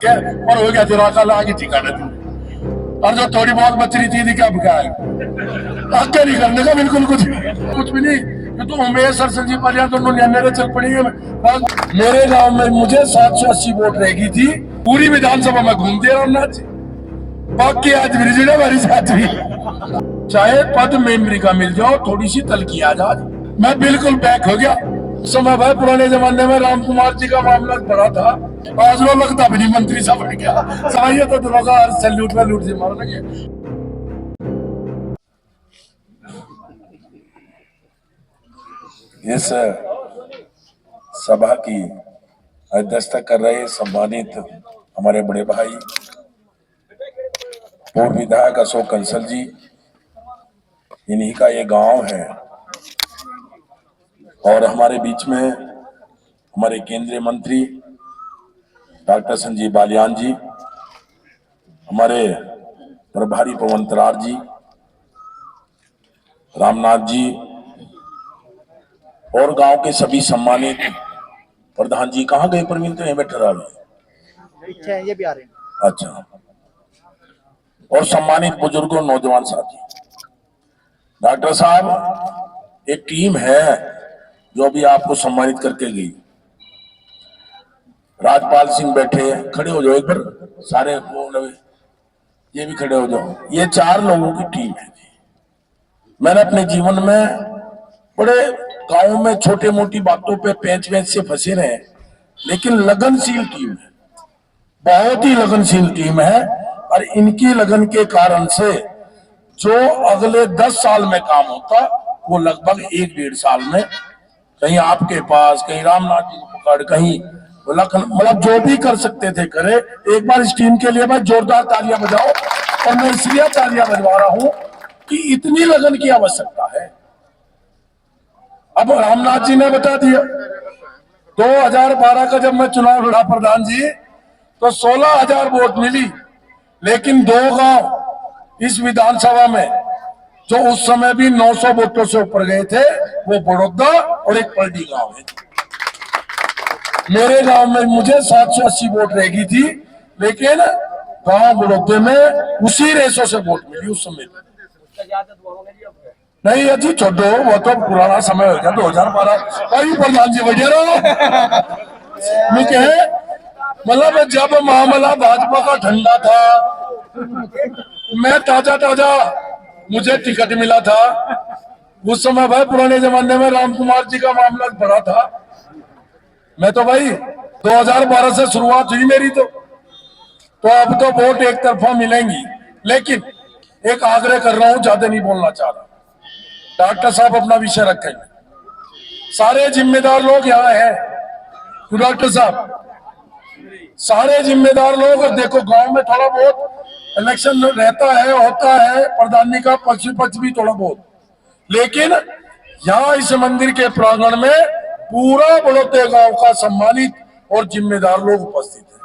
और हो गया तेरा कल आगे ठिकाना थी। और जो थोड़ी बहुत बच रही थी क्या बिकाए आगे नहीं करने का बिल्कुल कुछ भी नहीं। ये तो उमेश सर संजीव पालिया दोनों न्याय चल पड़ी है। मेरे गांव में मुझे 780 वोट रहेगी थी। पूरी विधानसभा में घूमते रहा नाच बाकी आज ब्रिजिड़ा हमारी साथ भी चाहे पद मेमरी का मिल जाओ थोड़ी सी तलकी आ जाए मैं बिल्कुल बैक हो गया। समय भाई पुराने जमाने में राम कुमार जी का मामला बड़ा था। आज वो लगता भी नहीं मंत्री साहब बन गया सही तो दोनों का सैल्यूट वैल्यूट से मार लगे। इस सभा की अध्यक्षता कर रहे सम्मानित हमारे बड़े भाई पूर्व विधायक अशोक कंसल जी, इन्हीं का ये गांव है। और हमारे बीच में हमारे केंद्रीय मंत्री डॉक्टर संजीव बालियान जी, हमारे प्रभारी पवन तरार जी, रामनाथ जी और गांव के सभी सम्मानित प्रधान जी। कहाँ गए प्रवीण? तो बैठे रहा ये भी आ रहे हैं। अच्छा। और सम्मानित बुजुर्गों, नौजवान साथी, डॉक्टर साहब एक टीम है जो अभी आपको सम्मानित करके गई। राजपाल सिंह बैठे, खड़े हो जाओ एक बार सारे, ये भी खड़े हो जाओ। ये 4 लोगों की टीम है। मैंने अपने जीवन में बड़े गांव में छोटे मोटी बातों पे पेंच से फंसे रहे, लेकिन लगनशील टीम है, बहुत ही लगनशील टीम है। और इनकी लगन के कारण से जो अगले 10 साल में काम होता वो लगभग 1-1.5 साल में कहीं आपके पास, कहीं रामनाथ जी को पकड़, कहीं मतलब जो भी कर सकते थे करे। एक बार इस टीम के लिए मैं जोरदार तालियां बजाओ। और मैं इसलिए तालियां बजवा रहा हूं कि इतनी लगन की आवश्यकता है। अब रामनाथ जी ने बता दिया 2012 का जब मैं चुनाव लड़ा प्रधान जी तो 16,000 वोट मिली, लेकिन 2 गांव इस विधानसभा में जो उस समय भी 900 वोटों से ऊपर गए थे वो बड़ौदा और एक पलटी गांव है। मेरे गांव में मुझे 780 वोट रहेगी थी, लेकिन गांव बड़ौदे में उसी रेसों से वोट मिली उस समय। नहीं अजी छोड़ो, वो तो पुराना समय हो गया 2012। वही प्रधान जी वगैरह मतलब जब मामला भाजपा का ठंडा था, मैं ताजा मुझे टिकट मिला था। उस समय भाई पुराने जमाने में राम कुमार जी का मामला बड़ा था। मैं तो भाई 2012 से शुरुआत हुई मेरी तो अब तो वोट एक तरफा मिलेंगी। लेकिन एक आग्रह कर रहा हूं, ज्यादा नहीं बोलना चाह रहा। डॉक्टर साहब अपना विषय रखेंगे, सारे जिम्मेदार लोग यहाँ हैं। डॉक्टर साहब सारे जिम्मेदार लोग, और देखो गांव में थोड़ा बहुत इलेक्शन रहता है, होता है, प्रधानी का पक्ष भी थोड़ा बहुत, लेकिन यहाँ इस मंदिर के प्रांगण में पूरा बड़ौदे गांव का सम्मानित और जिम्मेदार लोग उपस्थित हैं।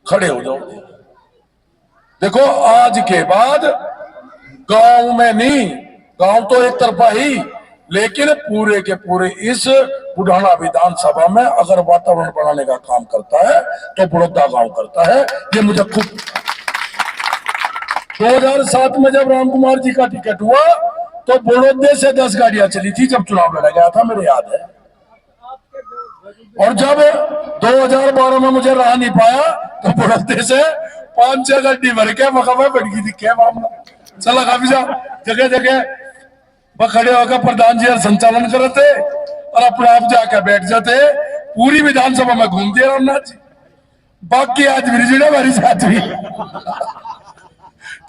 खड़े हो जाओ। देखो आज के बाद गांव में नहीं, गांव तो एक तरफा ही, लेकिन पूरे के पूरे इस बुढ़ाना विधानसभा में अगर वातावरण बनाने का काम करता है तो बड़ौदा गांव करता है। ये मुझे खुद 2007 में जब राम कुमार जी का टिकट हुआ तो बड़ौदे से 10 गाड़ियां चली थी जब चुनाव लड़ा गया था, मेरे याद है। और जब 2012 में मुझे रहा नहीं पाया तो बड़ौदे से 5-6 गाड़ी भर के मकाबा बढ़ गई थी। क्या मामला चला, काफी जगह जगह खड़े होकर प्रधान जी संचालन करते और अपने आप जाकर बैठ जाते। पूरी विधानसभा में घूमते रामनाथ जी, बाकी आज ब्रिजिड़ा हमारी साथ भी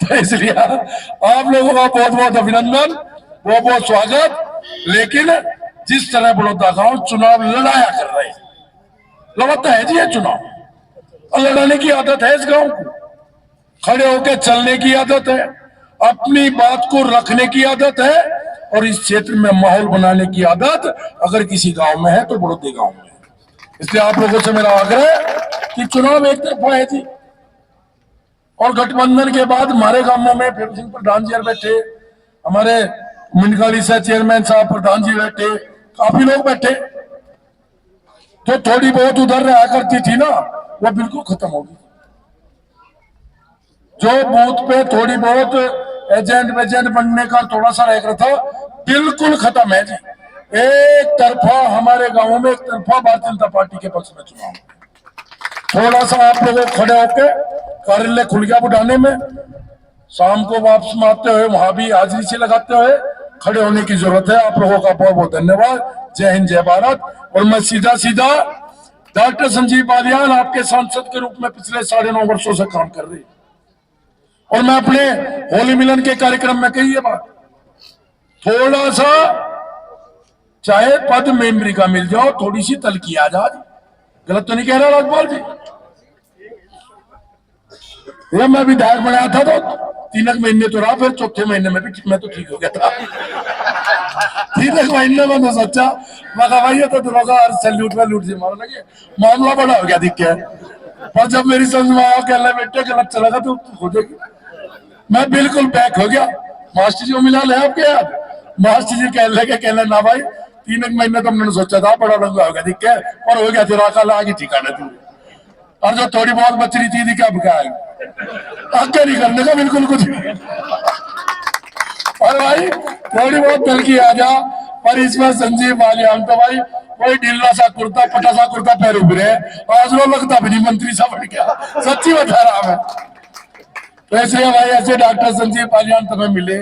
तो इसलिए आप लोगों का बहुत बहुत अभिनंदन, बहुत बहुत स्वागत। लेकिन जिस तरह बड़ौदा गांव चुनाव लड़ाया कर रहे हैं, लड़ता है जी ये चुनाव, और लड़ाने की आदत है इस गांव को, खड़े होकर चलने की आदत है, अपनी बात को रखने की आदत है, और इस क्षेत्र में माहौल बनाने की आदत अगर किसी गांव में है तो बड़ौदे गांव में है। इसलिए आप लोगों से मेरा आग्रह कि चुनाव एक तरफा है जी। और गठबंधन के बाद हमारे गांवों में फिर सिंह प्रधान जी बैठे, हमारे मिनकाली से चेयरमैन साहब प्रधान जी बैठे, काफी लोग बैठे। तो थोड़ी बहुत उधर रहा करती थी ना, वो बिल्कुल खत्म होगी। जो बूथ पे थोड़ी बहुत एजेंट वेजेंट बनने का थोड़ा सा रह था, बिल्कुल खत्म है जी। एक तरफा हमारे गांव में, एक तरफा भारतीय जनता पार्टी के पक्ष में चुनाव। थोड़ा सा आप लोगों खड़े होके कार्यालय खुल गया बुढ़ाने में, शाम को वापस में आते हुए वहां भी हाजिरी से लगाते हुए खड़े होने की जरूरत है। आप लोगों का बहुत बहुत धन्यवाद। जय हिंद, जय भारत। और मैं सीधा सीधा डॉक्टर संजीव बालियान आपके सांसद के रूप में पिछले 9.5 वर्षों से काम कर रही, और मैं अपने होली मिलन के कार्यक्रम में कही ये बात, थोड़ा सा चाहे पद मेमरी का मिल जाओ, थोड़ी सी तलकी आ जाए। गलत तो नहीं कह रहा राजपाल जी? ये मैं विधायक बनाया था तो 3 महीने तो रहा, फिर चौथे महीने में भी मैं तो ठीक हो गया था। 3 महीने में तो सोचा मगर भाई ये तो दरोगा और सैल्यूट में लूट से मारने लगे, मामला बड़ा हो गया दिख गया। पर जब मेरी समझ में आया कि बेटे गलत चला था तो हो जाएगी, मैं बिल्कुल बैक हो गया। मास्टर जी को मिला ले आपके याद, मास्टर जी कहने ना भाई 3 महीने तो मैंने सोचा था बड़ा लंबा हो गया दिख के, और हो गया तेरा काला आगे ठिकाना तू। और जो थोड़ी बहुत बच रही थी क्या बिकाएगा, आगे नहीं करने का बिल्कुल कुछ नहीं। और भाई थोड़ी बहुत तलकी आ जा, पर इसमें संजीव बालियान तो भाई कोई ढीला सा कुर्ता पटा सा कुर्ता पैर उभरे, आज वो लगता भी नहीं मंत्री सा बन गया, सच्ची बता रहा मैं। तो इसलिए भाई ऐसे डॉक्टर संजीव बालियान तुम्हें मिले,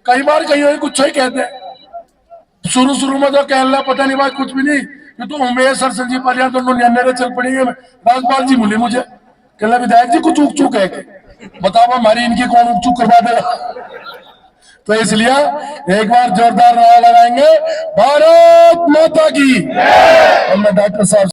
कई बार कहीं कुछ ही कहते, शुरू में तो कहना पता नहीं भाई कुछ भी नहीं, ये तो उमेश और संजीव बालियान तो न्यारे चल पड़ेंगे। राजपाल जी बोले मुझे, कहला विधायक जी कुछ उक चूक है, बताओ हमारी इनकी कौन उक चूक करवा देगा। तो इसलिए एक बार जोरदार नारा लगाएंगे, भारत माता की। और मैं डॉक्टर साहब